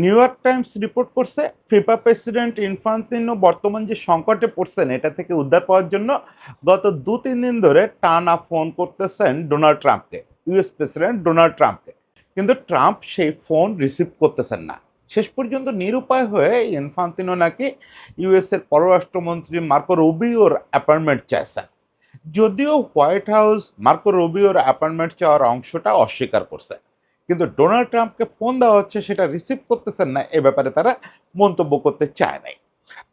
New York Times report করছে FIFA president Infantino বর্তমান যে সংকটে পড়ছেন এটা থেকে উদ্ধার পাওয়ার জন্য গত 2-3 দিন ধরে টানা ফোন করতেছেন ডোনাল্ড ট্রাম্পকে, ইউএস প্রেসিডেন্ট ডোনাল্ড ট্রাম্পকে। কিন্তু ট্রাম্প সেই ফোন রিসিভ করতেছেন না। শেষ পর্যন্ত নিরুপায় হয়ে ইনফান্তিনো নাকি ইউএস এর পররাষ্ট্রমন্ত্রী মার্কো রুবিওর অ্যাপয়েন্টমেন্ট চাইছেন, যদিও হোয়াইট হাউস মার্কো রুবিওর অ্যাপয়েন্টমেন্ট চাওয়ার অংশটা অস্বীকার করছে। কিন্তু ডোনাল্ড ট্রাম্পকে ফোন দেওয়া হচ্ছে, সেটা রিসিভ করতেছেন না, এ ব্যাপারে তারা মন্তব্য করতে চায় নাই।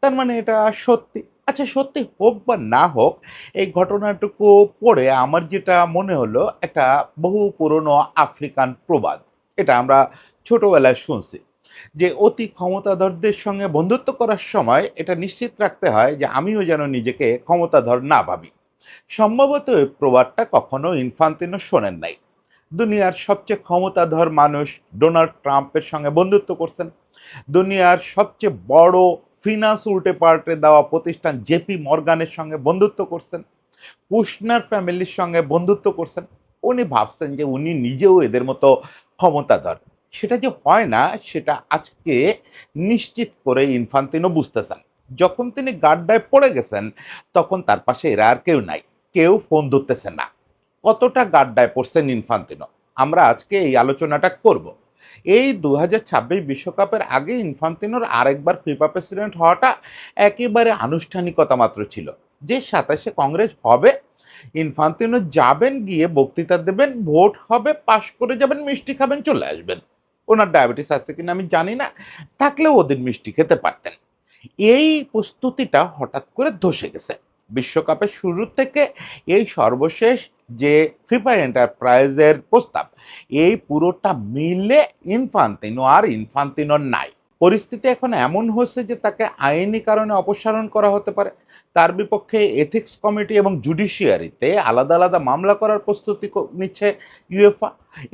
তার মানে এটা সত্যি। আচ্ছা, সত্যি হোক বা না হোক, এই ঘটনাটুকু পড়ে আমার যেটা মনে হলো, একটা বহু পুরনো আফ্রিকান প্রবাদ, এটা আমরা ছোটবেলায় শুনছি, যে অতি ক্ষমতাধরদের সঙ্গে বন্ধুত্ব করার সময় এটা নিশ্চিত রাখতে হয় যে আমিও যেন নিজেকে ক্ষমতাধর না ভাবি। সম্ভবত এই প্রবাদটা কখনো ইনফান্তিনো শোনেন নাই। দুনিয়ার সবচেয়ে ক্ষমতাধর মানুষ ডোনাল্ড ট্রাম্পের সঙ্গে বন্ধুত্ব করছেন। দুনিয়ার সবচেয়ে বড় ফিনান্স উল্টে পাল্টে দেওয়া প্রতিষ্ঠান জেপি মর্গানের সঙ্গে বন্ধুত্ব করছেন। কুশনার ফ্যামিলির সঙ্গে বন্ধুত্ব করছেন। উনি ভাবছেন যে উনি নিজেও এদের মতো ক্ষমতাধর। সেটা যে হয় না, সেটা আজকে নিশ্চিত করে ইনফান্তিনো বুঝতেছেন। যখন তিনি গাড্ডায় পড়ে গেছেন, তখন তার পাশে এরা আর কেউ নাই, কেউ ফোন ধরতেছে না। কতটা গাড্ডায় পড়ছেন ইনফান্তিনো, আমরা আজকে এই আলোচনাটা করব। এই 2026 বিশ্বকাপের আগে ইনফান্তিনোর আরেকবার ফিফা প্রেসিডেন্ট হওয়াটা একেবারে আনুষ্ঠানিকতা মাত্র ছিল, যে 27-এ কংগ্রেস হবে, ইনফান্তিনো যাবেন, গিয়ে বক্তৃতা দেবেন, ভোট হবে, পাশ করে যাবেন, মিষ্টি খাবেন, চলে আসবেন। ওনার ডায়াবেটিস আছে কিনা আমি জানি না, থাকলেও ওদিন মিষ্টি খেতে পারতেন। এই প্রস্তুতিটা হঠাৎ করে ধসে গেছে। বিশ্বকাপের শুরু থেকে এই সর্বশেষ যে ফিফা এন্টারপ্রাইজের প্রস্তাব, এই পুরোটা মিলে ইনফান্তিনো নাই। পরিস্থিতি এখন এমন হচ্ছে যে তাকে আইনি কারণে অপসারণ করা হতে পারে। তার বিপক্ষে এথিক্স কমিটি এবং জুডিশিয়ারিতে আলাদা আলাদা মামলা করার প্রস্তুতি নিচ্ছে ইউএফা।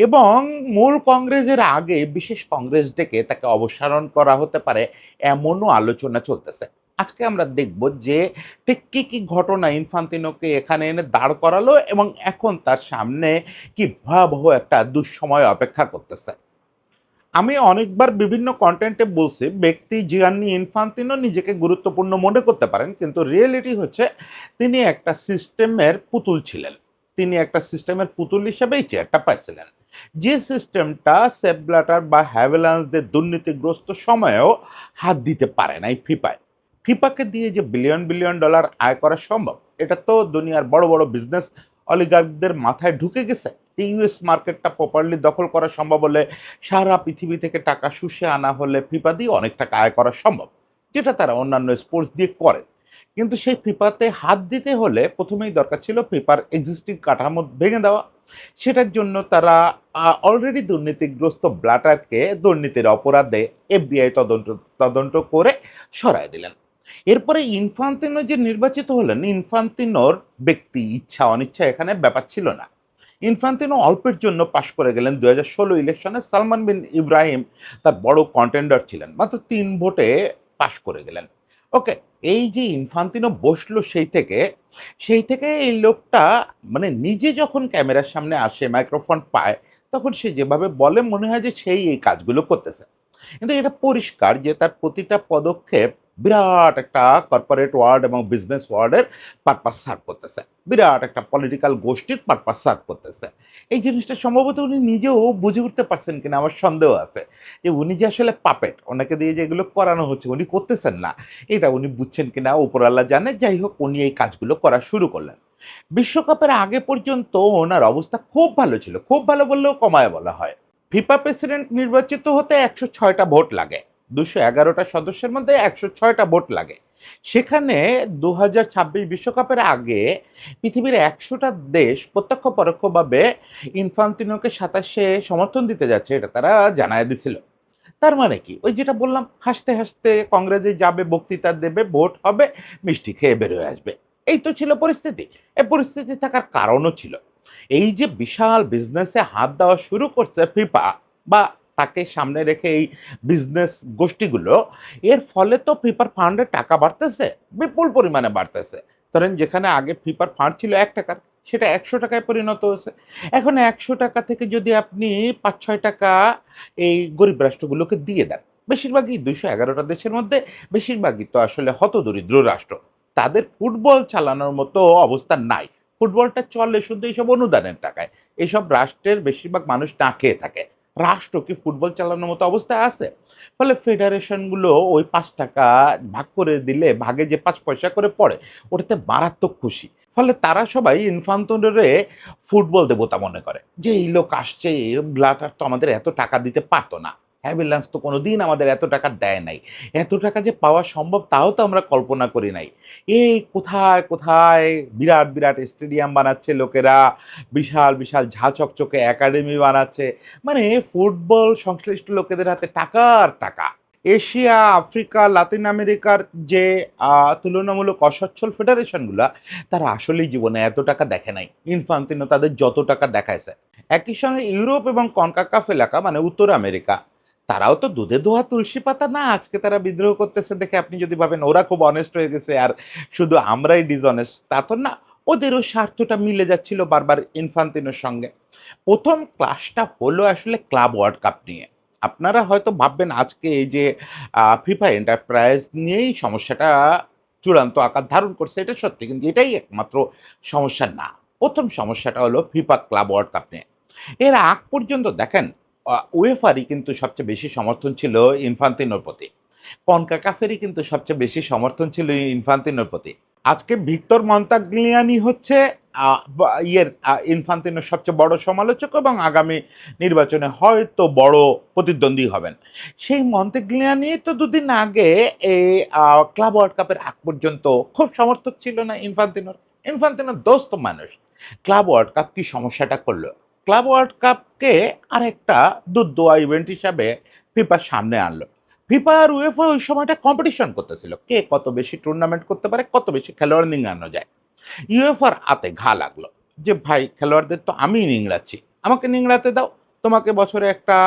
এবং মূল কংগ্রেসের আগে বিশেষ কংগ্রেস ডেকে তাকে অপসারণ করা হতে পারে, এমনও আলোচনা চলতেছে। আজকে আমরা দেখব যে ঠিক কী কী ঘটনা ইনফান্তিনোকে এখানে এনে দাঁড় করালো এবং এখন তার সামনে কি ভয়াবহ একটা দুঃসময় অপেক্ষা করতেছে। আমি অনেকবার বিভিন্ন কন্টেন্টে বলছি, ব্যক্তি জিয়ান্নি ইনফান্তিনো নিজেকে গুরুত্বপূর্ণ মনে করতে পারেন, কিন্তু রিয়েলিটি হচ্ছে তিনি একটা সিস্টেমের পুতুল ছিলেন। তিনি একটা সিস্টেমের পুতুল হিসেবেই চেয়ারটা পাইছিলেন, যে সিস্টেমটা সেপ ব্ল্যাটার বা হ্যাভেলান্সদের দুর্নীতিগ্রস্ত সময়েও হাত দিতে পারে নাই ফিফায়। ফিফাকে দিয়ে যে বিলিয়ন বিলিয়ন ডলার আয় করা সম্ভব, এটা তো দুনিয়ার বড় বড় বিজনেস অলিগার্কদের মাথায় ঢুকে গেছে। ইউএস মার্কেটটা প্রপারলি দখল করা সম্ভব হলে, সারা পৃথিবী থেকে টাকা শুষে আনা হলে ফিফা দিয়ে অনেক টাকা আয় করা সম্ভব, যেটা তারা অন্যান্য স্পোর্টস দিয়ে করেন। কিন্তু সেই ফিফাতে হাত দিতে হলে প্রথমেই দরকার ছিল ফিফার এক্সিস্টিং কাঠামো ভেঙে দেওয়া। সেটার জন্য তারা অলরেডি দুর্নীতিগ্রস্ত ব্ল্যাটারকে দুর্নীতির অপরাধে এফবিআই তদন্ত করে সরায় দিলেন। এরপরে ইনফান্তিনো যে নির্বাচিত হলেন, ইনফান্তিনোর ব্যক্তি ইচ্ছা অনিচ্ছা এখানে ব্যাপার ছিল না। ইনফান্তিনো অল্পের জন্য পাশ করে গেলেন। 2016 ইলেকশনে সালমান বিন ইব্রাহিম তার বড় কন্টেন্ডার ছিলেন, মাত্র 3 ভোটে পাশ করে গেলেন। ওকে, এই যে ইনফান্তিনো বসলো সেই থেকে এই লোকটা মানে নিজে যখন ক্যামেরার সামনে আসে, মাইক্রোফোন পায়, তখন সে যেভাবে বলে মনে হয় যে সেই এই কাজগুলো করতেছে। কিন্তু এটা পরিষ্কার যে তার প্রতিটা পদক্ষেপ বিরাট একটা কর্পোরেট ওয়ার্ল্ড এবং বিজনেস ওয়ার্ল্ডের পারপাস সার্ভ করতেছে, বিরাট একটা পলিটিক্যাল গোষ্ঠীর পারপাস সার্ভ করতেছে। এই জিনিসটা সম্ভবত উনি নিজেও বুঝে উঠতে পারছেন কিনা আমার সন্দেহ আছে, যে উনি যে আসলে পাপেট, ওনাকে দিয়ে যে এগুলো করানো হচ্ছে উনি করতেছেন না, এটা উনি বুঝছেন কিনা উপরওয়ালা জানে। যাই হোক, উনি এই কাজগুলো করা শুরু করলেন। বিশ্বকাপের আগে পর্যন্ত ওনার অবস্থা খুব ভালো ছিল, খুব ভালো বললেও কমায় বলা হয়। ফিফা প্রেসিডেন্ট নির্বাচিত হতে 106টা ভোট লাগে, 211টা সদস্যের মধ্যে 106টা ভোট লাগে। সেখানে 2026 বিশ্বকাপের আগে পৃথিবীর 100টা দেশ প্রত্যক্ষ পরোক্ষভাবে ইনফান্তিনোকে 27-এ সমর্থন দিতে যাচ্ছে, এটা তারা জানায় দিছিল। তার মানে কি, ওই যেটা বললাম, হাসতে হাসতে কংগ্রেসে যাবে, বক্তৃতা দেবে, ভোট হবে, মিষ্টি খেয়ে বেরোয় আসবে। এই তো ছিল পরিস্থিতি। এই পরিস্থিতি থাকার কারণও ছিল, এই যে বিশাল বিজনেসে হাত দেওয়া শুরু করছে ফিফা, বা তাকে সামনে রেখে এই বিজনেস গোষ্ঠীগুলো, এর ফলে তো ফিফার ফান্ডে টাকা বাড়তেছে, বিপুল পরিমাণে বাড়তেছে। ধরেন যেখানে আগে ফিফার ফান্ড ছিল 1 টাকার, সেটা ১০০ টাকায় পরিণত হয়েছে। এখন ১০০ টাকা থেকে যদি আপনি ৫-৬ টাকা এই গরিব রাষ্ট্রগুলোকে দিয়ে দেন, বেশিরভাগই ২১১টা দেশের মধ্যে বেশিরভাগই তো আসলে হতদরিদ্র রাষ্ট্র। তাদের ফুটবল চালানোর মতো অবস্থা নাই। ফুটবলটা চলে শুধু এইসব অনুদানের টাকায়। এসব রাষ্ট্রের বেশিরভাগ মানুষ না খেয়ে থাকে। রাষ্ট্র কি ফুটবল চালানোর মতো অবস্থায় আছে? ফলে ফেডারেশনগুলো ওই ৳৫ ভাগ করে দিলে ভাগে যে ৫ পয়সা করে পড়ে, ওটাতে মারাত্মক খুশি। ফলে তারা সবাই ইনফান্তোরে ফুটবল দেবতা মনে করে যে এই লোক আসছে, এই ব্লাটার তো আমাদের এত টাকা দিতে পারতো না। হ্যাভিল্যান্স তো কোনোদিন আমাদের এত টাকা দেয় নাই। এত টাকা যে পাওয়া সম্ভব তাও তো আমরা কল্পনা করি নাই। এই কোথায়, কোথায় বিরাট, বিরাট স্টেডিয়াম বানাচ্ছে লোকেরা, বিশাল, বিশাল ঝাঁ চকচকে একাডেমি বানাচ্ছে। মানে ফুটবল সংশ্লিষ্ট লোকেদের হাতে টাকা আর টাকা। এশিয়া, আফ্রিকা, লাতিন আমেরিকার যে তুলনামূলক অসচ্ছল ফেডারেশনগুলা, তারা আসলেই জীবনে এত টাকা দেখে নাই। ইনফান্তিনো তাদের যত টাকা দেখাইছে। একই সঙ্গে ইউরোপ এবং কনকাকাফ এলাকা মানে উত্তর আমেরিকা, তারাও তো দুধে ধোয়া তুলসী পাতা না। আজকে তারা বিদ্রোহ করতেছে দেখে আপনি যদি ভাবেন ওরা খুব অনেস্ট হয়ে গেছে আর শুধু আমরাই ডিসঅনেস্ট, তা তো না। ওদেরও স্বার্থটা মিলে যাচ্ছিল বারবার ইনফান্তিনোর সঙ্গে। ১ম ক্লাসটা হলো আসলে ক্লাব ওয়ার্ল্ড কাপ নিয়ে। আপনারা হয়তো ভাববেন আজকে এই যে ফিফা এন্টারপ্রাইজ নিয়েই সমস্যাটা চূড়ান্ত আকার ধারণ করছে, এটা সত্যি। কিন্তু এটাই একমাত্র সমস্যা না। ১ম সমস্যাটা হলো ফিফা ক্লাব ওয়ার্ল্ড কাপ নিয়ে। এর আগ পর্যন্ত দেখেন উয়েফারই কিন্তু সবচেয়ে বেশি সমর্থন ছিল ইনফান্তিনোর প্রতি। কনকাকাফেরই কিন্তু সবচেয়ে বেশি সমর্থন ছিল ইনফান্তিনোর প্রতি। আজকে ভিক্তর মন্তাগলিয়ানি হচ্ছে ইনফান্তিনোর সবচেয়ে বড় সমালোচক এবং আগামী নির্বাচনে হয়তো বড় প্রতিদ্বন্দ্বী হবেন। সেই মন্তেগলিয়ানি তো দুদিন আগে এই ক্লাব ওয়ার্ল্ড কাপের আগ পর্যন্ত খুব সমর্থক ছিল না ইনফান্তিনোর। ইনফান্তিনোর দোস্ত মানুষ। ক্লাব ওয়ার্ল্ড কাপ কি সমস্যাটা করলো? ক্লাব ওয়ার্ল্ড কাপকে আরেকটা দুধ দোয়া ইভেন্ট হিসাবে ফিফার সামনে আনলো। ফিফা আর উয়েফা ওই সময়টা কম্পিটিশন করতেছিল কে কত বেশি টুর্নামেন্ট করতে পারে, কত বেশি খেলোয়াড় নিংড়ানো যায়। ইউএফার হাতে ঘা লাগলো যে ভাই খেলোয়াড়দের তো আমি নিংড়াচ্ছি, আমাকে নিংড়াতে দাও। তোমাকে বছরে একটা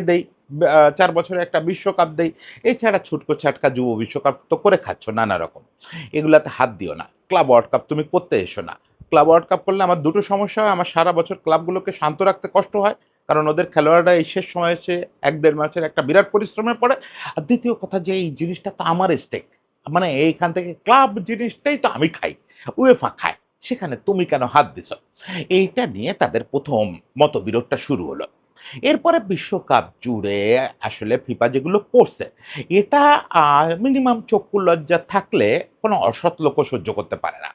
দেই, ৪ বছরে একটা বিশ্বকাপ দেই। এছাড়া ছুটকো ছাটকা যুব বিশ্বকাপ তো করে খাচ্ছ নানা রকম, এগুলাতে হাত দিও না। ক্লাব ওয়ার্ল্ড কাপ তুমি করতে এসো না। ক্লাব ওয়ার্ল্ড কাপ করলে আমার দুটো সমস্যা হয়, আমার সারা বছর ক্লাবগুলোকে শান্ত রাখতে কষ্ট হয়, কারণ ওদের খেলোয়াড়রা এই শেষ সময় এসে ১-১.৫ মাসের একটা বিরাট পরিশ্রমে পড়ে। আর দ্বিতীয় কথা যে এই জিনিসটা তো আমার স্টেক, মানে এইখান থেকে ক্লাব জিনিসটাই তো আমি খাই, উয়েফা খায়, সেখানে তুমি কেন হাত দিছ? এইটা নিয়ে তাদের ১ম মতবিরোধটা শুরু হলো। এরপরে বিশ্বকাপ জুড়ে আসলে ফিফা যেগুলো করছে, এটা মিনিমাম চক্ষু লজ্জা থাকলে কোনো অসৎ লোকও সহ্য করতে পারে না।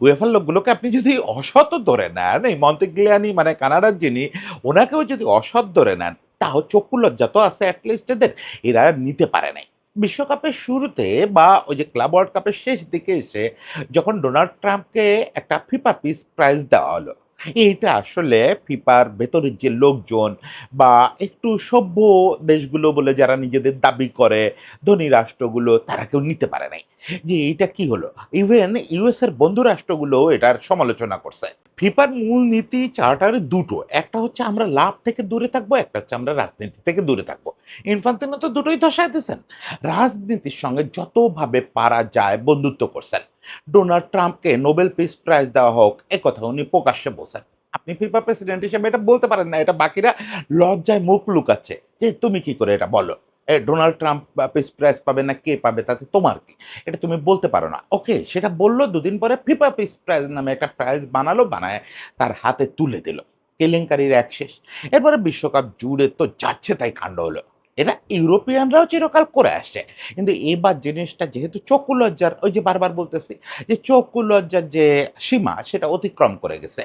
উয়েফার লোকগুলোকে আপনি যদি অসৎও ধরে নেন, এই মন্তেগলিয়ানি মানে কানাডার যিনি, ওনাকেও যদি অসৎ ধরে নেন, তাও চক্ষু লজ্জা তো আছে এটলিস্ট এদের, এরা নিতে পারে নাই। বিশ্বকাপের শুরুতে বা ওই যে ক্লাব ওয়ার্ল্ড কাপের শেষ দিকে এসে যখন ডোনাল্ড ট্রাম্পকে একটা ফিফা পিস প্রাইজ দেওয়া হলো, এইটা আসলে ফিফার ভেতরের যে লোকজন বা একটু সভ্য দেশগুলো বলে যারা নিজেদের দাবি করে, ধনী রাষ্ট্রগুলো, তারা কেউ নিতে পারে নাই। যে এইটা কি হলো? ইভেন ইউএস এর বন্ধু রাষ্ট্রগুলো এটার সমালোচনা করছে। ফিফার মূল নীতি চার্টারে দুটো। একটা হচ্ছে আমরা লাভ থেকে দূরে থাকবো, একটা হচ্ছে আমরা রাজনীতি থেকে দূরে থাকবো। ইনফান্তিনো তো দুটোই ধসায় দিয়েছেন। রাজনীতির সঙ্গে যতভাবে পারা যায় বন্ধুত্ব করছেন। ডোনাল্ড ট্রাম্পকে নোবেল পিস প্রাইজ দেওয়া হোক, একথা উনি প্রকাশ্যে বলছেন। আপনি ফিফা প্রেসিডেন্ট হিসেবে এটা বলতে পারেন না, এটা বাকিরা লজ্জায় মুখ লুকাচ্ছে যে তুমি কি করে এটা বলো? ডোনাল্ড ট্রাম্প পিস প্রাইজ পাবে না কে পাবে তাতে তোমার কি? এটা তুমি বলতে পারো না। ওকে, সেটা বললো, দুদিন পরে ফিফা পিস প্রাইজ নামে একটা প্রাইজ বানালো, বানায় তার হাতে তুলে দিল। কেলেঙ্কারির এক শেষ। এরপরে বিশ্বকাপ জুড়ে তো যাচ্ছে তাই কাণ্ড হলো। এটা ইউরোপিয়ানরাও চিরকাল করে আসছে। কিন্তু এবার জিনিসটা যেহেতু চক্ষু লজ্জার, ওই যে বারবার বলতেছি যে চক্ষু লজ্জার যে সীমা সেটা অতিক্রম করে গেছে।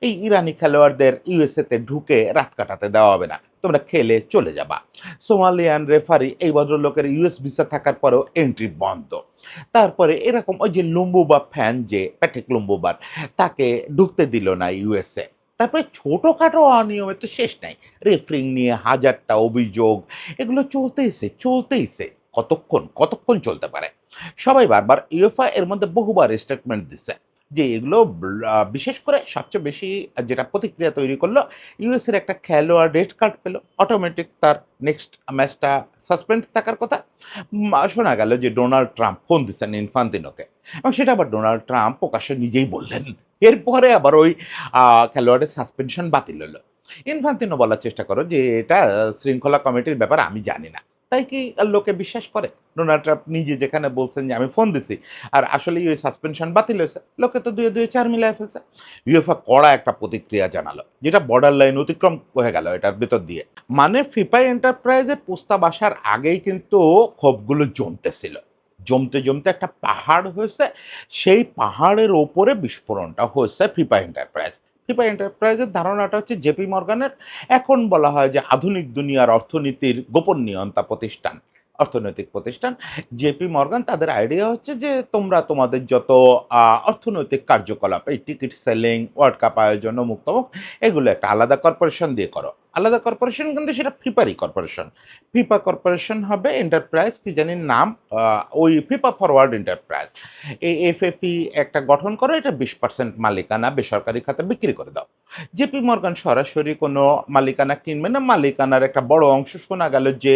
এই ইরানি খেলোয়াড়দের ইউএসএ তে ঢুকে রাত কাটাতে দেওয়া হবে না। তোমরা খেলে চলে যাবা। সোমালিয়ান রেফারি এই ভদ্রলোকের ইউএস ভিসা থাকার পরেও এন্ট্রি বন্ধ। তারপরে এরকম ওই যে লুম্বুবা ফ্যান যে প্যাট্রিক লুম্বুবার, তাকে ঢুকতে দিল না ইউএসএ। তারপরে ছোটখাটো অনিয়মের তো শেষ নাই। রেফারিং নিয়ে হাজারটা অভিযোগ, এগুলো চলতেইছে, চলতেইছে। কতক্ষণ, কতক্ষণ চলতে পারে? সবাই বারবার ইউএফা এর মধ্যে বহুবার স্টেটমেন্ট দিছে যে এগুলো বিশেষ করে সবচেয়ে বেশি যেটা প্রতিক্রিয়া তৈরি করলো, ইউএস এর একটা খেলোয়াড় রেড কার্ড পেল, অটোমেটিক তার নেক্সট ম্যাচটা সাসপেন্ড থাকার কথা। শোনা গেল যে ডোনাল্ড ট্রাম্প ফোন দিচ্ছেন ইনফান্তিনোকে এবং সেটা আবার ডোনাল্ড ট্রাম্প প্রকাশ্যে নিজেই বললেন এরপরে আবার ওই খেলোয়াড়ের সাসপেনশন বাতিল হলো। ইনফান্তিনো বলার চেষ্টা করো যে এটা শৃঙ্খলা কমিটির ব্যাপার, আমি জানি না। তাই কি লোকে বিশ্বাস করে? ডোনাল্ড ট্রাম্প নিজে যেখানে বলছেন যে আমি ফোন দিছি আর আসলেই ওই সাসপেনশন বাতিল হয়েছে, লোকে তো ২ ৪ মিলায় ফেলছে। ইউএফা কড়া একটা প্রতিক্রিয়া জানালো, যেটা বর্ডার লাইন অতিক্রম হয়ে গেল এটার ভেতর দিয়ে। মানে ফিফা এন্টারপ্রাইজের প্রস্তাব আসার আগেই কিন্তু ক্ষোভগুলো জমতেছিল। জমতে জমতে একটা পাহাড় হয়েছে, সেই পাহাড়ের ওপরে বিস্ফোরণটা হয়েছে ফিফা এন্টারপ্রাইজ। ফিফা এন্টারপ্রাইজের ধারণাটা হচ্ছে জেপি মর্গানের, এখন বলা হয় যে আধুনিক দুনিয়ার অর্থনীতির গোপন নিয়ন্তা প্রতিষ্ঠান, অর্থনৈতিক প্রতিষ্ঠান জেপি মর্গান। তাদের আইডিয়া হচ্ছে যে তোমরা তোমাদের যত অর্থনৈতিক কার্যকলাপ, এই টিকিট সেলিং, ওয়ার্ল্ড কাপ আয়োজন, অমুক তমুক, এগুলো একটা আলাদা কর্পোরেশন দিয়ে করো। আলাদা কর্পোরেশন কিন্তু সেটা ফিফারই কর্পোরেশন। ফিফা কর্পোরেশন হবে এন্টারপ্রাইজ, কি জানি নাম, ওই ফিফা ফরওয়ার্ড এন্টারপ্রাইজ। এই এফএফই একটা গঠন করো, এটা 20% মালিকানা বেসরকারি খাতে বিক্রি করে দাও। জেপি মর্গান সরাসরি কোনো মালিকানা কিনবে না, মালিকানার একটা বড় অংশ শোনা গেল যে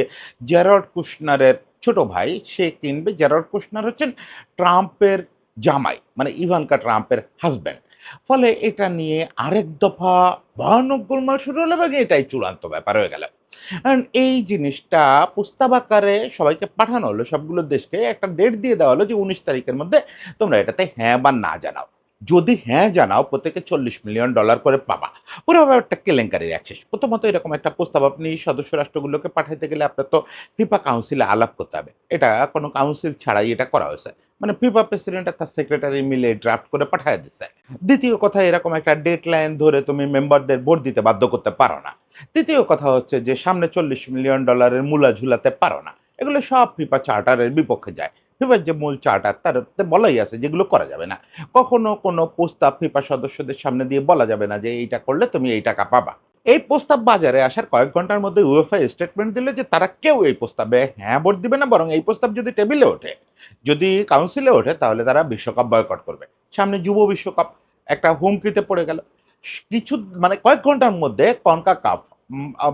জেরার্ড কুশনারের ছোট ভাই সে কিনবে। জেরার্ড কুশনার হচ্ছেন ট্রাম্পের জামাই, মানে ইভানকা ট্রাম্পের হাজব্যান্ড। ফলে এটা নিয়ে আরেক দফা ভয়ানক গোলমাল শুরু হলো এবং এটাই চূড়ান্ত ব্যাপার হয়ে গেল। কারণ এই জিনিসটা প্রস্তাব আকারে সবাইকে পাঠানো হলো, সবগুলো দেশকে একটা ডেট দিয়ে দেওয়া হলো যে 19 তারিখের মধ্যে তোমরা এটাতে হ্যাঁ বা না জানাও। যদি হ্যাঁ জানাও প্রত্যেকে $40 মিলিয়ন করে পাবা। পুরো ব্যাপারটা কেলেঙ্কারির অ্যাক্সেস। প্রথমত এরকম একটা প্রস্তাব আপনি সদস্য রাষ্ট্রগুলোকে পাঠাইতে গেলে আপনার তো ফিফা কাউন্সিলে আলাপ করতে হবে। এটা কোনো কাউন্সিল ছাড়াই এটা করা হয়েছে। মানে ফিফা প্রেসিডেন্ট আর তার সেক্রেটারি মিলে ড্রাফট করে পাঠায় দিচ্ছে। দ্বিতীয় কথা, এরকম একটা ডেডলাইন ধরে তুমি মেম্বারদের ভোট দিতে বাধ্য করতে পারো না। তৃতীয় কথা হচ্ছে যে সামনে $40 মিলিয়ন মূলা ঝুলাতে পারো না। এগুলো সব ফিফা চার্টারের বিপক্ষে যায়। ফিফার যে মূল চার্টার তারতে বলাই আছে যেগুলো করা যাবে না। কখনো কোনো প্রস্তাব ফিফা সদস্যদের সামনে দিয়ে বলা যাবে না যে এইটা করলে তুমি এই টাকা পাবা। এই প্রস্তাব বাজারে আসার কয়েক ঘন্টার মধ্যে উয়েফা স্টেটমেন্ট দিল যে তারা কেউ এই প্রস্তাবে হ্যাঁ ভোট দিবে না, বরং এই প্রস্তাব যদি টেবিলে ওঠে, যদি কাউন্সিলে ওঠে, তাহলে তারা বিশ্বকাপ বয়কট করবে। সামনে যুব বিশ্বকাপ, একটা হুমকিতে পড়ে গেল। কিছু মানে কয়েক ঘন্টার মধ্যে কনকাকাফ,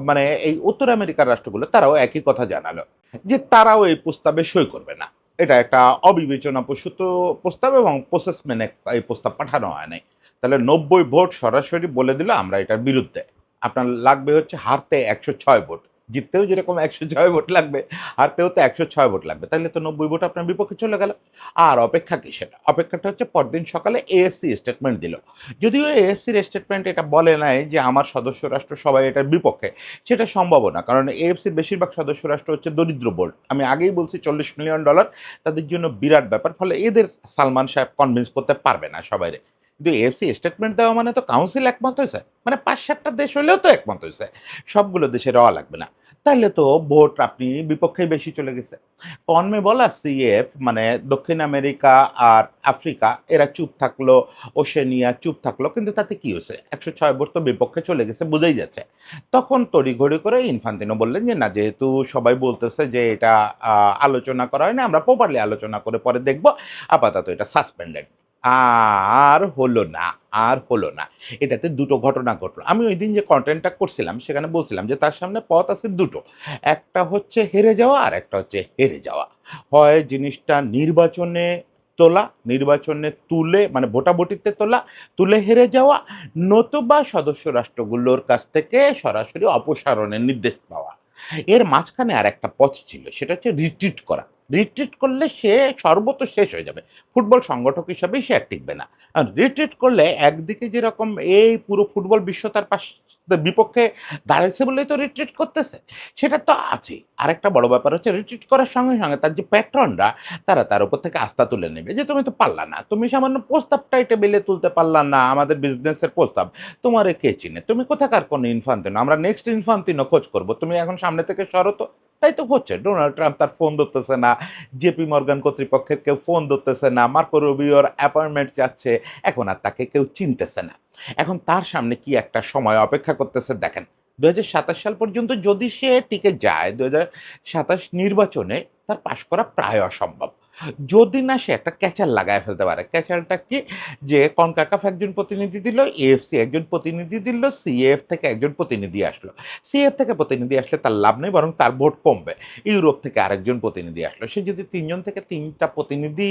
মানে এই উত্তর আমেরিকার রাষ্ট্রগুলো, তারাও একই কথা জানালো যে তারাও এই প্রস্তাবে সই করবে না। এটা একটা অবিবেচনা প্রসূত প্রস্তাব এবং প্রসেস মেনে এই প্রস্তাব পাঠানো হয় নাই। তাহলে 90 ভোট সরাসরি বলে দিল আমরা এটার বিরুদ্ধে। আপনার লাগবে হচ্ছে হারতে 106 ভোট। জিততেও যেরকম 106 ভোট লাগবে, হারতেও তো 106 ভোট লাগবে। তাহলে তো 90 ভোট আপনার বিপক্ষে চলে গেল। আর অপেক্ষা কিসের? অপেক্ষাটা হচ্ছে পরদিন সকালে এএফসি স্টেটমেন্ট দিল। যদিও এএফসির স্টেটমেন্ট এটা বলে নাই যে আমার সদস্য রাষ্ট্র সবাই এটার বিপক্ষে, সেটা সম্ভবও না। কারণ এএফসির বেশিরভাগ সদস্য রাষ্ট্র হচ্ছে দরিদ্র বোর্ড। আমি আগেই বলছি $40 মিলিয়ন তাদের জন্য বিরাট ব্যাপার। ফলে এদের সালমান সাহেব কনভিন্স করতে পারবে না সবাইরে। কিন্তু এএফসি স্টেটমেন্ট দেওয়া মানে তো কাউন্সিল একমত হয়েছে। মানে ৫-৭টা দেশ হইলেও তো একমত হয়েছে। সবগুলো দেশের হওয়া লাগবে না। তাহলে তো ভোট আপনি বিপক্ষেই বেশি চলে গেছে। কনমেবল আর সিএফ, মানে দক্ষিণ আমেরিকা আর আফ্রিকা, এরা চুপ থাকলো, ওশেনিয়া চুপ থাকলো, কিন্তু তাতে কি হয়েছে? 106 ভোট তো বিপক্ষে চলে গেছে, বোঝাই যাচ্ছে। তখন তড়িঘড়ি করে ইনফান্তিনো বললেন যে না, যেহেতু সবাই বলতেছে যে এটা আলোচনা করা হয় না, আমরা প্রপারলি আলোচনা করে পরে দেখব, আপাতত এটা সাসপেন্ডেড। আর হলো না, আর হলো না। এটাতে দুটো ঘটনা ঘটলো। আমি ওইদিন যে কনটেন্টটা করছিলাম সেখানে বলছিলাম যে তার সামনে পথ আছে দুটো। একটা হচ্ছে হেরে যাওয়া, আর একটা হচ্ছে হেরে যাওয়া। হয় জিনিসটা নির্বাচনে তোলা, নির্বাচনে তুলে মানে ভোটাভুটিতে তোলা, তুলে হেরে যাওয়া, নতুবা সদস্য রাষ্ট্রগুলোর কাছ থেকে সরাসরি অপসারণের নির্দেশ পাওয়া। এর মাঝখানে আরেকটা পথ ছিল, সেটা হচ্ছে রিট্রিট করা। রিট্রিট করলে সে সর্বত শেষ হয়ে যাবে। ফুটবল সংগঠক হিসাবেই সে আর টিকবে না। আর রিট্রিট করলে একদিকে যেরকম এই পুরো ফুটবল বিশ্ব তার বিপক্ষে দাঁড়াইছে বলেই তো রিট্রিট করতেছে, সেটা তো আছেই। আরেকটা বড় ব্যাপার হচ্ছে রিট্রিট করার সঙ্গে সঙ্গে তার যে প্যাট্রনরা, তারা তার উপর থেকে আস্থা তুলে নেবে যে তুমি তো পারলা না, তুমি সামান্য প্রস্তাবটাই টেবিলে তুলতে পারলা না, আমাদের বিজনেসের প্রস্তাব, তোমারে কে চিনে, তুমি কোথাকার কোন ইনফান্তিনো, আমরা নেক্সট ইনফান্তিনো খোঁজ করবো, তুমি এখন সামনে থেকে সরো তো। তাই তো হচ্ছে, ডোনাল্ড ট্রাম্প তার ফোন ধরতেছে না, জেপি মর্গান কর্তৃপক্ষের কেউ ফোন ধরতেছে না, মার্কো রুবিওর অ্যাপয়েন্টমেন্ট চাচ্ছে, এখন আর তাকে কেউ চিনতেছে না। এখন তার সামনে কি একটা সময় অপেক্ষা করতেছে দেখেন। ২০২৭ সাল পর্যন্ত যদি সে টিকে যায়, ২০২৭ নির্বাচনে তার পাশ করা প্রায় অসম্ভব। যদি না সে একটা ক্যাচাল লাগায় ফেলতে পারে। ক্যাচালটা কি? যে কনকাকাফ একজন প্রতিনিধি দিল, এএফসি একজন প্রতিনিধি দিল, সিএএফ থেকে একজন প্রতিনিধি আসলো। সিএএফ থেকে প্রতিনিধি আসলে তার লাভ নেই, বরং তার ভোট কমবে। ইউরোপ থেকে আরেকজন প্রতিনিধি আসলো। সে যদি ৩ জন থেকে ৩ টা প্রতিনিধি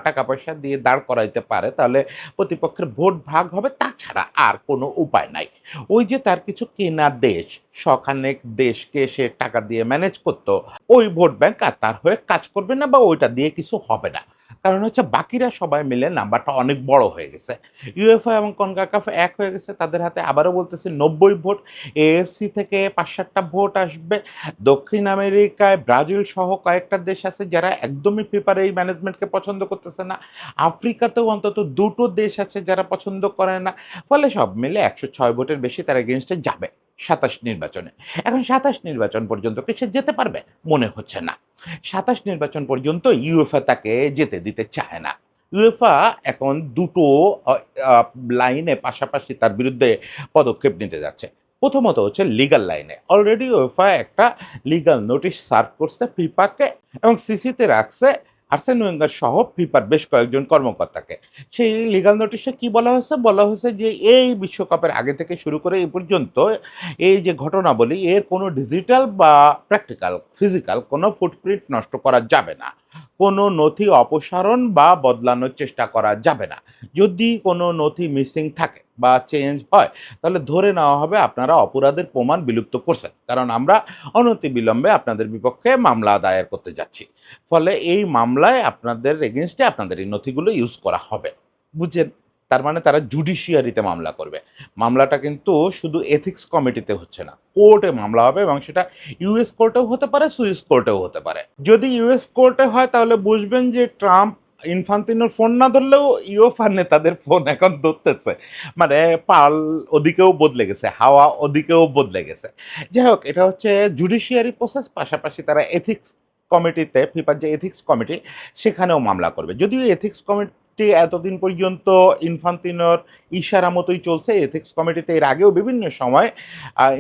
টাকা-পয়সা দিয়ে দাঁড় করাইতে পারে, তাহলে প্রতিপক্ষের ভোট ভাগ হবে। তাছাড়া আর কোনো উপায় নাই। ওই যে তার কিছু কেনা দেশ, শখানেক দেশকে সে টাকা দিয়ে ম্যানেজ করত, ওই ভোট ব্যাংক আর তার হয়ে কাজ করবে না বা ওইটা দিয়ে কিছু হবে না। কারণ হচ্ছে বাকিরা সবাই মিলে নাম্বারটা অনেক বড় হয়ে গেছে। ইউএফএ এবং কনকাকাফ এক হয়ে গেছে, তাদের হাতে আবারও বলতেছি ৯০ ভোট। এএফসি থেকে ৫-৭টা ভোট আসবে। দক্ষিণ আমেরিকায় ব্রাজিল সহ কয়েকটা দেশ আছে যারা একদমই ফিফার এই ম্যানেজমেন্টকে পছন্দ করতেছে না। আফ্রিকাতেও অন্তত ২ টো দেশ আছে যারা পছন্দ করে না। ফলে সব মিলে ১০৬ ভোটের বেশি তার এগেইনস্টে যাবে ২৭ নির্বাচনে। এখন ২৭ নির্বাচন পর্যন্ত কি সে যেতে পারবে? মনে হচ্ছে না। ২৭ নির্বাচন পর্যন্ত ইউএফএ তাকে যেতে দিতে চায় না। উয়েফা এখন দুটো আ আ লাইনে পাশাপাশি তার বিরুদ্ধে পদক্ষেপ নিতে যাচ্ছে। প্রথমত হচ্ছে লিগ্যাল লাইনে। অলরেডি উয়েফা একটা লিগ্যাল নোটিশ সার্ভ করছে ফিফাকে এবং সিসিতে রাখছে আর্সেন ওয়েঙ্গার সহ ফিফার বেশ কয়েকজন কর্মকর্তাকে। সেই লিগ্যাল নোটিশে কি বলা হয়েছে? বলা হয়েছে যে এই বিশ্বকাপের আগে থেকে শুরু করে এই পর্যন্ত এই যে ঘটনাবলী এর কোনো ডিজিটাল বা প্র্যাকটিক্যাল, ফিজিক্যাল কোনো ফুটপ্রিন্ট নষ্ট করা যাবে না। কোনো নথি অপসারণ বা বদলানোর চেষ্টা করা যাবে না। যদি কোনো নথি মিসিং থাকে বা চেঞ্জ হয়, তাহলে ধরে নেওয়া হবে আপনারা অপরাধের প্রমাণ বিলুপ্ত করছেন। কারণ আমরা অনতিবিলম্বে আপনাদের বিপক্ষে মামলা দায়ের করতে যাচ্ছি। ফলে এই মামলায় আপনাদের এগেইনস্টে আপনাদের এই নথিগুলো ইউজ করা হবে। বুঝছেন? তার মানে তারা জুডিশিয়ারিতে মামলা করবে। মামলাটা কিন্তু শুধু এথিক্স কমিটিতে হচ্ছে না। কোর্টে মামলা হবে এবং সেটা ইউএস কোর্টেও হতে পারে, সুইস কোর্টেও হতে পারে। যদি ইউএস কোর্টে হয় তাহলে বুঝবেন যে ট্রাম্প ইনফান্তিনোর ফোন না ধরলেও ইউএফার নেতাদের ফোন এখন ধরতেছে। মানে পাল ওদিকেও বদলে গেছে, হাওয়া ওদিকেও বদলে গেছে। যাই হোক, এটা হচ্ছে জুডিশিয়ারি প্রসেস, পাশাপাশি তারা এথিক্স কমিটিতে, ফিফার যে এথিক্স কমিটি সেখানেও মামলা করবে। যদিও এথিক্স কমিটি এতদিন পর্যন্ত ইনফান্তিনোর ইশারা মতোই চলছে। এথিক্স কমিটিতে এর আগেও বিভিন্ন সময়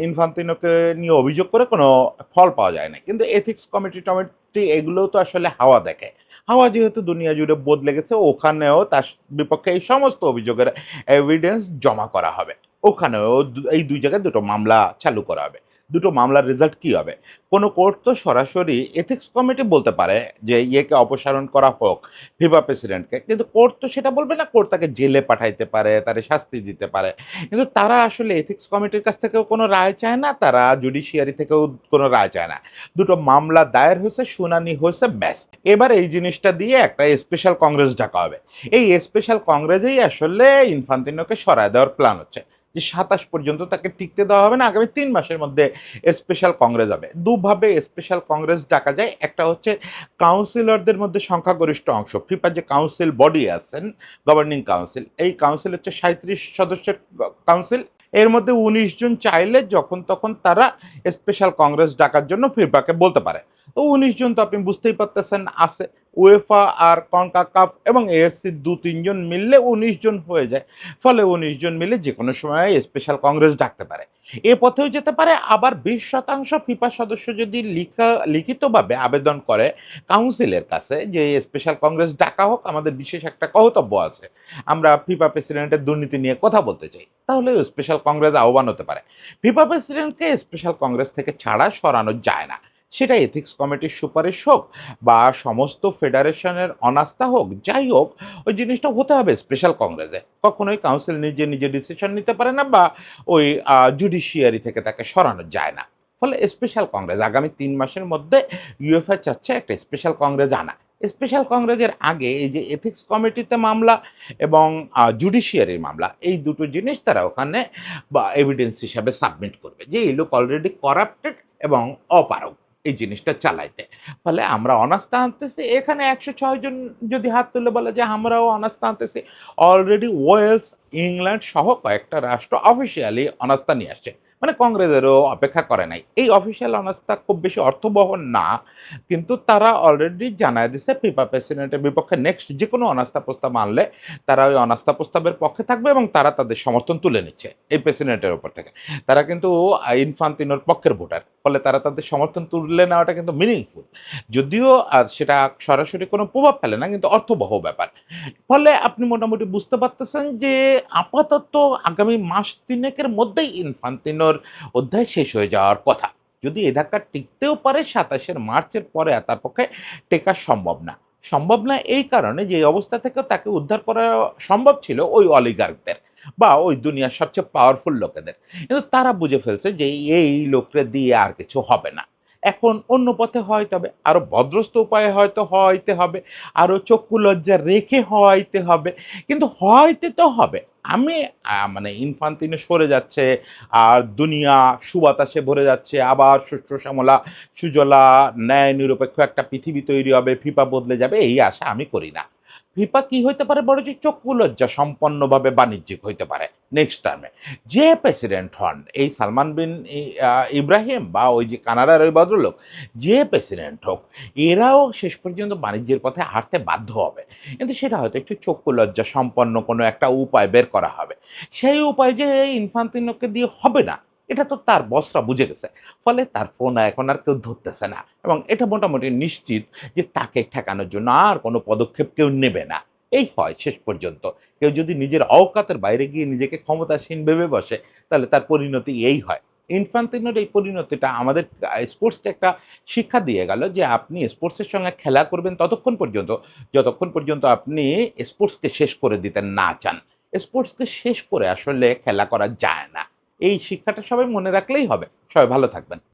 ইনফান্তিনোকে নিয়ে অভিযোগ করে কোনো ফল পাওয়া যায় না। কিন্তু এথিক্স কমিটি এগুলোও তো আসলে হাওয়া দেখে। হাওয়া যেহেতু দুনিয়া জুড়ে বদলে গেছে, ওখানেও তার বিপক্ষে এই সমস্ত অভিযোগের এভিডেন্স জমা করা হবে। ওখানেও এই ২ জায়গায় ২টো মামলা চালু করা হবে। ২টো মামলার রেজাল্ট কি হবে? কোনো কোর্ট তো সরাসরি এথিক্স কমিটি বলতে পারে যে ইয়েকে অপসারণ করা হোক, ফিফা প্রেসিডেন্টকে। কিন্তু কোর্ট তো সেটা বলবে না। কোর্ট তাকে জেলে পাঠাইতে পারে, তারে শাস্তি দিতে পারে। কিন্তু তারা আসলে এথিক্স কমিটির কাছ থেকেও কোনো রায় চায় না, তারা জুডিশিয়ারি থেকেও কোনো রায় চায় না। ২টো মামলা দায়ের হয়েছে, শুনানি হয়েছে, ব্যাস। এবার এই জিনিসটা দিয়ে একটা স্পেশাল কংগ্রেস ডাকা হবে। এই স্পেশাল কংগ্রেসেই আসলে ইনফান্তিনোকে সরায় দেওয়ার প্ল্যান হচ্ছে। যে ২৭ পর্যন্ত তাকে টিকতে দেওয়া হবে না, আগামী ৩ মাসের মধ্যে স্পেশাল কংগ্রেস হবে। দুভাবে স্পেশাল কংগ্রেস ডাকা যায়। একটা হচ্ছে কাউন্সিলরদের মধ্যে সংখ্যাগরিষ্ঠ অংশ, ফিফার যে কাউন্সিল বডি আছেন, গভর্নিং কাউন্সিল, এই কাউন্সিল হচ্ছে ৩৭ সদস্যের কাউন্সিল। এর মধ্যে ১৯ জন চাইলে যখন তখন তারা স্পেশাল কংগ্রেস ডাকার জন্য ফিফাকে বলতে পারে। তো ১৯ জন তো আপনি বুঝতেই পারতেছেন আছে। উয়েফা আর কনকাকাফ এবং এএফসির ২-৩ জন মিললে ১৯ জন হয়ে যায়। ফলে ১৯ জন মিলে যেকোনো সময় স্পেশাল কংগ্রেস ডাকতে পারে। এ পথেও যেতে পারে, আবার ২০% ফিফা সদস্য যদি লিখিতভাবে আবেদন করে কাউন্সিলের কাছে যে স্পেশাল কংগ্রেস ডাকা হোক, আমাদের বিশেষ একটা কর্তব্য আছে। আমরা ফিফা প্রেসিডেন্টের দুর্নীতি নিয়ে কথা বলতে চাই। তাহলেও স্পেশাল কংগ্রেস আহ্বান হতে পারে। ফিফা প্রেসিডেন্টকে স্পেশাল কংগ্রেস থেকে ছাড়া সরানো যায় না। সেটা এথিক্স কমিটির সুপারিশ হোক বা সমস্ত ফেডারেশনের অনাস্থা হোক, যাই হোক, ওই জিনিসটা হতে হবে স্পেশাল কংগ্রেসে। কখনোই কাউন্সিল নিজে ডিসিশন নিতে পারে না বা ওই জুডিশিয়ারি থেকে তাকে সরানো যায় না। ফলে স্পেশাল কংগ্রেস আগামী ৩ মাসের মধ্যে ইউএফএ চাচ্ছে একটা স্পেশাল কংগ্রেস আনা। স্পেশাল কংগ্রেসের আগে এই যে এথিক্স কমিটিতে মামলা এবং জুডিশিয়ারির মামলা, এই দুটো জিনিস তারা ওখানে বা এভিডেন্স হিসাবে সাবমিট করবে যে এই লোক অলরেডি করাপ্টেড এবং অপারগ এই জিনিসটা চালাইতে। ফলে আমরা অনাস্থা আনতেছি। এখানে ১০৬ জন যদি হাত তুলে বলে যে আমরাও অনাস্থা আনতেছি, অলরেডি ওয়েলস, ইংল্যান্ড সহ কয়েকটা রাষ্ট্র অফিসিয়ালি অনাস্থা নিয়ে আসছে। মানে কংগ্রেসেরও অপেক্ষা করে নাই। এই অফিসিয়াল অনাস্থা খুব বেশি অর্থবহ না। কিন্তু তারা অলরেডি জানায় দিছে ফিফা প্রেসিডেন্টের বিপক্ষে নেক্সট যেকোনো অনাস্থা প্রস্তাব আনলে তারা ওই অনাস্থা প্রস্তাবের পক্ষে থাকবে এবং তারা তাদের সমর্থন তুলে নিচ্ছে এই প্রেসিডেন্টের উপর থেকে। তারা কিন্তু ইনফান্তিনোর পক্ষের ভোটার। ফলে তারা তাদের সমর্থন তুলে নেওয়াটা কিন্তু মিনিংফুল। যদিও সেটা সরাসরি কোনো প্রভাব ফেলে না, কিন্তু অর্থবহ ব্যাপার। ফলে আপনি মোটামুটি বুঝতে পারতেছেন যে আপাতত আগামী মাস ৩ এর মধ্যেই ইনফান্তিনোর অধ্যায় শেষ হয়ে যাওয়ার কথা। যদি এ ধাক্কা টিকতেও পারে ২৭ মার্চের পরে আর তার পক্ষে টেকা সম্ভব না। সম্ভব না এই কারণে যে এই অবস্থা থেকেও তাকে উদ্ধার করা সম্ভব ছিল ওই অলিগার্কদের বা ওই দুনিয়ার সবচেয়ে পাওয়ারফুল লোকেদের। কিন্তু তারা বুঝে ফেলছে যে এই লোকরে দিয়ে আর কিছু হবে না। এখন অন্য পথে হওয়াইতে হবে। আরো ভদ্রস্থ উপায়ে হয়তো হওয়াইতে হবে। আরো চক্ষু লজ্জা রেখে হওয়াইতে হবে। কিন্তু হওয়াইতে তো হবে। আমি মানে ইনফান্তিনো সরে যাচ্ছে, আর দুনিয়া সুবাতাসে ভরে যাচ্ছে। আবার শস্য শ্যামলা, সুজলা, ন্যায় নিরপেক্ষ একটা পৃথিবী তৈরি হবে, ফিফা বদলে যাবে এই আশা আমি করি না। ফিফা কি হইতে পারে? বড় যে চক্ষু লজ্জা সম্পন্নভাবে বাণিজ্যিক হইতে পারে নেক্সট টার্মে। যে প্রেসিডেন্ট হন, এই সালমান বিন ইব্রাহিম বা ওই যে কানাডার ওই ভদ্রলোক, যে প্রেসিডেন্ট হোক, এরাও শেষ পর্যন্ত বাণিজ্যের পথে হাঁটতে বাধ্য হবে। কিন্তু সেটা হয়তো একটু চক্ষু লজ্জা সম্পন্ন কোনো একটা উপায় বের করা হবে। সেই উপায় যে ইনফান্তিনোকে দিয়ে হবে না, এটা তো তার বসরা বুঝে গেছে। ফলে তার ফোন এখন আর কেউ ধরতেছে না, এবং এটা মোটামুটি নিশ্চিত যে তাকে ঠেকানোর জন্য আর কোনো পদক্ষেপ কেউ নেবে না। এই হয় শেষ পর্যন্ত। কেউ যদি নিজের অওকাতের বাইরে গিয়ে নিজেকে ক্ষমতাসীন ভেবে বসে, তাহলে তার পরিণতি এই হয়। ইনফান্তিনোর এই পরিণতিটা আমাদের স্পোর্টসকে একটা শিক্ষা দিয়ে গেল যে আপনি স্পোর্টসের সঙ্গে খেলা করবেন ততক্ষণ পর্যন্ত, যতক্ষণ পর্যন্ত আপনি স্পোর্টসকে শেষ করে দিতে না চান। স্পোর্টসকে শেষ করে আসলে খেলা করা যায় না। এই শিক্ষাটা সবাই মনে রাখলেই হবে। সবাই ভালো থাকবেন।